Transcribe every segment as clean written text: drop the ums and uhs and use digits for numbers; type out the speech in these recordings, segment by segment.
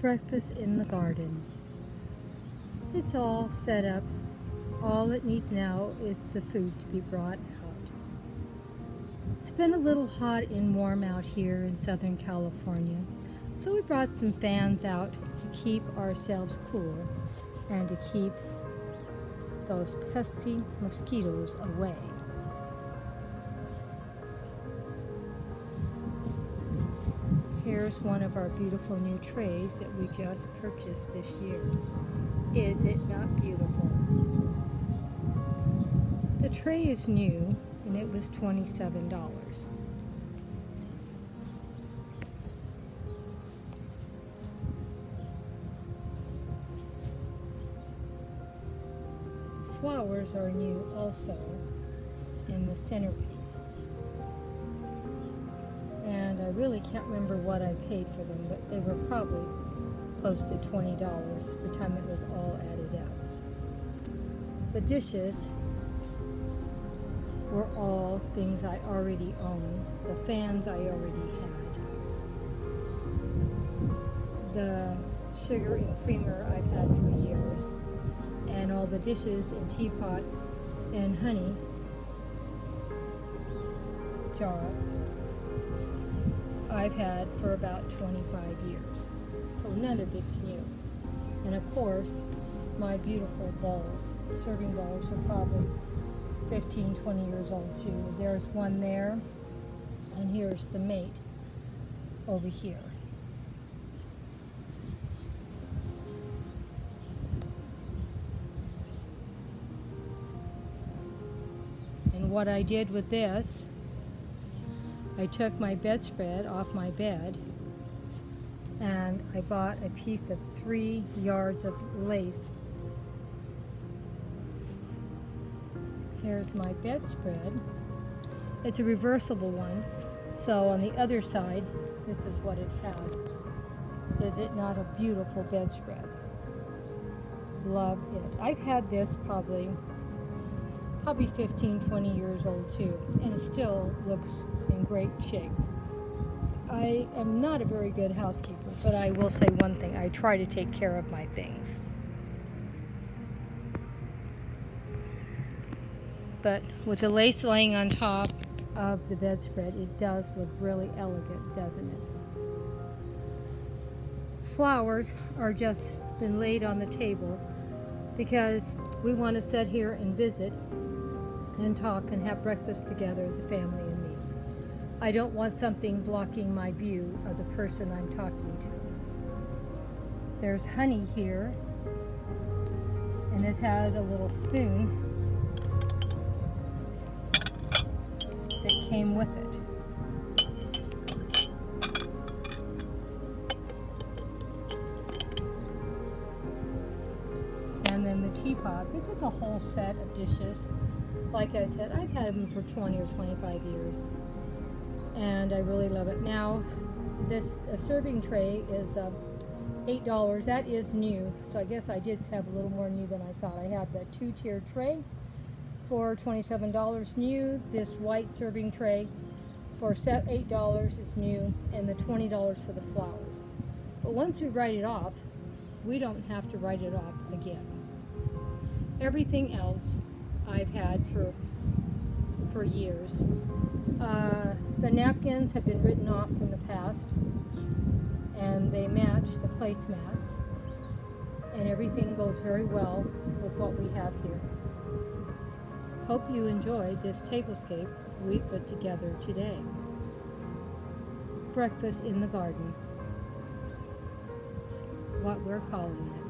Breakfast in the garden. It's all set up. All it needs now is the food to be brought out. It's been a little hot and warm out here in Southern California, so we brought some fans out to keep ourselves cool and to keep those pesky mosquitoes away. Here's one of our beautiful new trays that we just purchased this year. Is it not beautiful? The tray is new and it was $27. Flowers are new also in the centerpiece. And I really can't remember what I paid for them, but they were probably close to $20 by the time it was all added up. The dishes were all things I already own. The fans I already had. The sugar and creamer I've had for years. And all the dishes and teapot and honey jar I've had for about 25 years. So none of it's new. And of course, my beautiful bowls, serving bowls, are probably 15, 20 years old too. There's one there, and here's the mate over here. And what I did with this, I took my bedspread off my bed and I bought a piece of 3 yards of lace. Here's my bedspread. It's a reversible one, so on the other side, this is what it has. Is it not a beautiful bedspread? Love it. I've had this probably 15, 20 years old too, and it still looks in great shape. I am not a very good housekeeper, but I will say one thing: I try to take care of my things. But with the lace laying on top of the bedspread, it does look really elegant, doesn't it? Flowers are just been laid on the table because we want to sit here and visit and talk and have breakfast together, the family and me. I don't want something blocking my view of the person I'm talking to. There's honey here, and this has a little spoon that came with it. And then the teapot. This is a whole set of dishes. Like I said, I've had them for 20 or 25 years, and I really love it. Now, this serving tray is $8. That is new, so I guess I did have a little more new than I thought. I have the 2-tier tray for $27 new. This white serving tray for $8 is new, and the $20 for the flowers. But once we write it off, we don't have to write it off again. Everything else I've had for years. The napkins have been written off in the past, and they match the placemats, and everything goes very well with what we have here. Hope you enjoyed this tablescape we put together today. Breakfast in the garden, what we're calling it.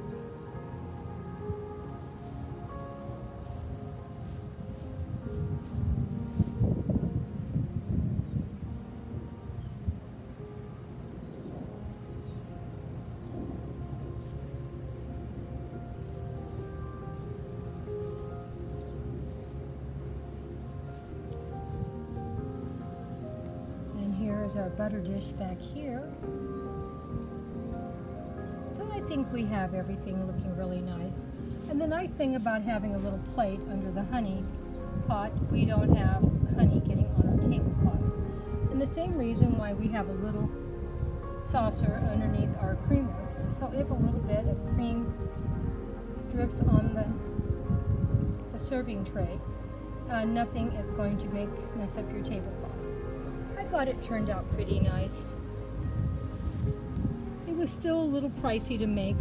Here's our butter dish back here. So I think we have everything looking really nice. And the nice thing about having a little plate under the honey pot, we don't have honey getting on our tablecloth. And the same reason why we have a little saucer underneath our creamer So if a little bit of cream drips on the serving tray, nothing is going to mess up your tablecloth. I thought it turned out pretty nice. It was still a little pricey to make,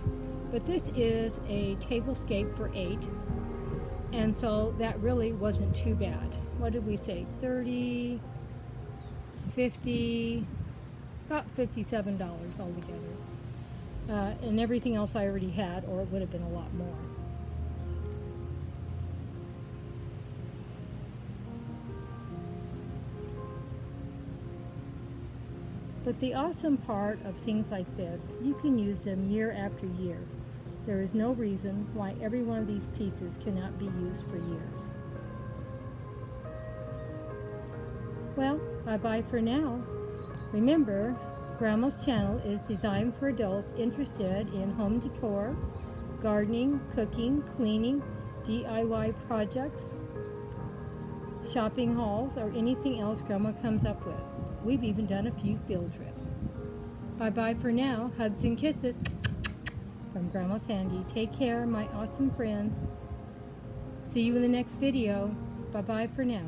but this is a tablescape for 8, and so that really wasn't too bad. What did we say? 30, 50, about $57 altogether. And everything else I already had, or it would have been a lot more. But the awesome part of things like this, you can use them year after year. There is no reason why every one of these pieces cannot be used for years. Well, bye-bye for now. Remember, Grandma's channel is designed for adults interested in home decor, gardening, cooking, cleaning, DIY projects, shopping hauls, or anything else Grandma comes up with. We've even done a few field trips. Bye-bye for now. Hugs and kisses from Grandma Sandy. Take care, my awesome friends. See you in the next video. Bye-bye for now.